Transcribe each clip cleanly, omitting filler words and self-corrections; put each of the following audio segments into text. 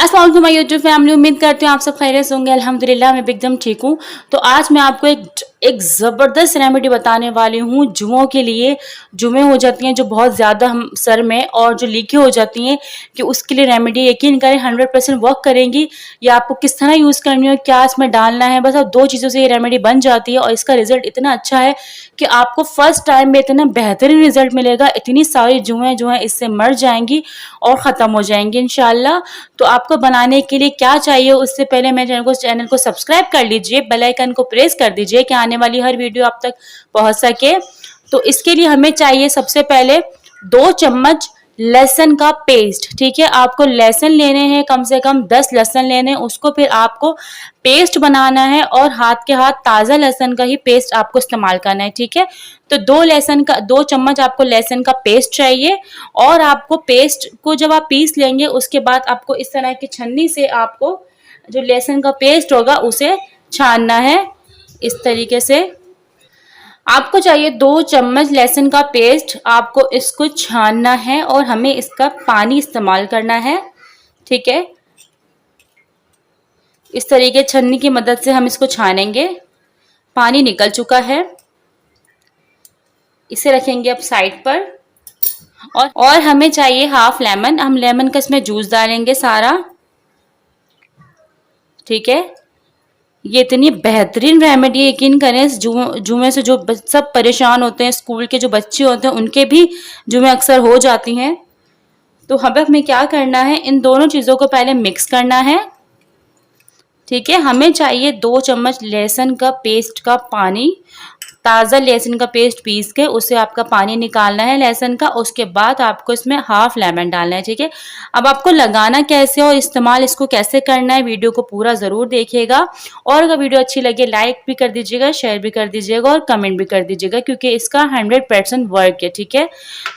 अस्सलाम वालेकुम my YouTube family. उम्मीद करती हूँ आप सब खैरियत से होंगे। अल्हम्दुलिल्लाह मैं भी एकदम ठीक हूँ। तो आज मैं आपको एक ज़बरदस्त रेमेडी बताने वाली हूँ जुओं के लिए। जुएं हो जाती हैं जो बहुत ज़्यादा हम सर में और जो लीकें हो जाती हैं, कि उसके लिए रेमेडी यकीन करें 100% वर्क करेंगी। ये आपको किस तरह यूज़ करनी है, क्या इसमें डालना है, बस अब 2 चीज़ों से ये रेमेडी बन जाती है और इसका रिजल्ट इतना अच्छा है कि आपको फर्स्ट टाइम में इतना बेहतरीन रिजल्ट मिलेगा। इतनी सारी जुएं जो हैं इससे मर जाएंगी और ख़त्म हो जाएंगी इंशाल्लाह। तो आपको बनाने के लिए क्या चाहिए, उससे पहले मेरे चैनल को सब्सक्राइब कर लीजिए, बेल आइकन को प्रेस कर दीजिए कि आने वाली हर वीडियो आप तक पहुंच सके। तो इसके लिए हमें चाहिए सबसे पहले 2 चम्मच लहसुन का पेस्ट। ठीक है, आपको लहसुन लेने हैं, कम से कम 10 लहसुन लेने हैं। उसको फिर आपको पेस्ट बनाना है और हाथ के हाथ ताज़ा लहसुन का ही पेस्ट आपको इस्तेमाल करना है। ठीक है, तो 2 चम्मच आपको लहसुन का पेस्ट चाहिए। और आपको पेस्ट को जब आप पीस लेंगे उसके बाद आपको इस तरह की छन्नी से आपको जो लहसुन का पेस्ट होगा उसे छानना है। इस तरीके से आपको चाहिए 2 चम्मच लहसुन का पेस्ट। आपको इसको छानना है और हमें इसका पानी इस्तेमाल करना है। ठीक है, इस तरीके छन्नी की मदद से हम इसको छानेंगे। पानी निकल चुका है, इसे रखेंगे अब साइड पर। और हमें चाहिए हाफ लेमन। हम लेमन का इसमें जूस डालेंगे सारा। ठीक है, ये इतनी बेहतरीन रेमेडी, यकीन करें जुएं से जो सब परेशान होते हैं, स्कूल के जो बच्चे होते हैं उनके भी जुएं अक्सर हो जाती हैं। तो हमें क्या करना है, इन दोनों चीज़ों को पहले मिक्स करना है। ठीक है, हमें चाहिए 2 चम्मच लहसुन का पेस्ट का पानी। ताज़ा लहसुन का पेस्ट पीस के उसे आपका पानी निकालना है लहसुन का। उसके बाद आपको इसमें हाफ लेमन डालना है। ठीक है, अब आपको लगाना कैसे और इस्तेमाल इसको कैसे करना है, वीडियो को पूरा ज़रूर देखिएगा। और अगर वीडियो अच्छी लगे लाइक भी कर दीजिएगा, शेयर भी कर दीजिएगा और कमेंट भी कर दीजिएगा, क्योंकि इसका 100% वर्क है। ठीक है,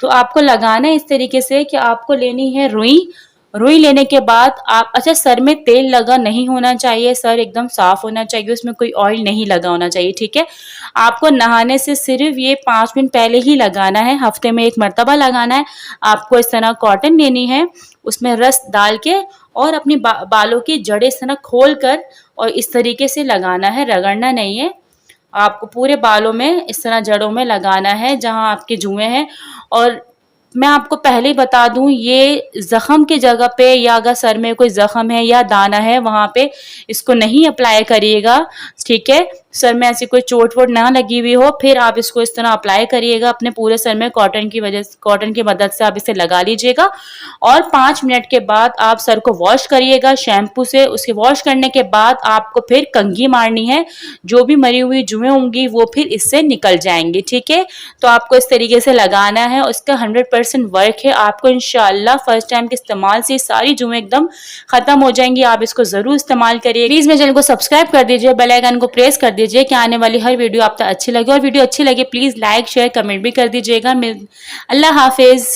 तो आपको लगाना है इस तरीके से कि आपको लेनी है रुई। रुई लेने के बाद आप सर में तेल लगा नहीं होना चाहिए, सर एकदम साफ होना चाहिए, उसमें कोई ऑयल नहीं लगा होना चाहिए। ठीक है, आपको नहाने से सिर्फ ये 5 मिनट पहले ही लगाना है, हफ्ते में 1 मरतबा लगाना है। आपको इस तरह कॉटन लेनी है, उसमें रस डाल के और अपनी बालों की जड़ें इस तरह खोल कर और इस तरीके से लगाना है, रगड़ना नहीं है। आपको पूरे बालों में इस तरह जड़ों में लगाना है जहाँ आपके जुएं हैं। और मैं आपको पहले ही बता दूं, ये जख्म की जगह पे या अगर सर में कोई जख्म है या दाना है वहां पे इसको नहीं अप्लाई करिएगा। ठीक है, सर में ऐसी कोई चोट वोट ना लगी हुई हो फिर आप इसको इस तरह अप्लाई करिएगा अपने पूरे सर में। कॉटन की मदद से आप इसे लगा लीजिएगा और 5 मिनट के बाद आप सर को वॉश करिएगा शैम्पू से। उसके वॉश करने के बाद आपको फिर कंघी मारनी है, जो भी मरी हुई जुएं होंगी वो फिर इससे निकल जाएंगी। ठीक है, तो आपको इस तरीके से लगाना है। उसका 100% वर्क है। आपको इंशाल्लाह फर्स्ट टाइम के इस्तेमाल से सारी जुएं एकदम खत्म हो जाएंगी। आप इसको जरूर इस्तेमाल करिए। प्लीज मेरे चैनल को सब्सक्राइब कर दीजिए, बेल आइकन को प्रेस कर दीजिए कि आने वाली हर वीडियो आप तक अच्छी लगे। और वीडियो अच्छी लगे प्लीज लाइक शेयर कमेंट भी कर दीजिएगा। अल्लाह हाफिज।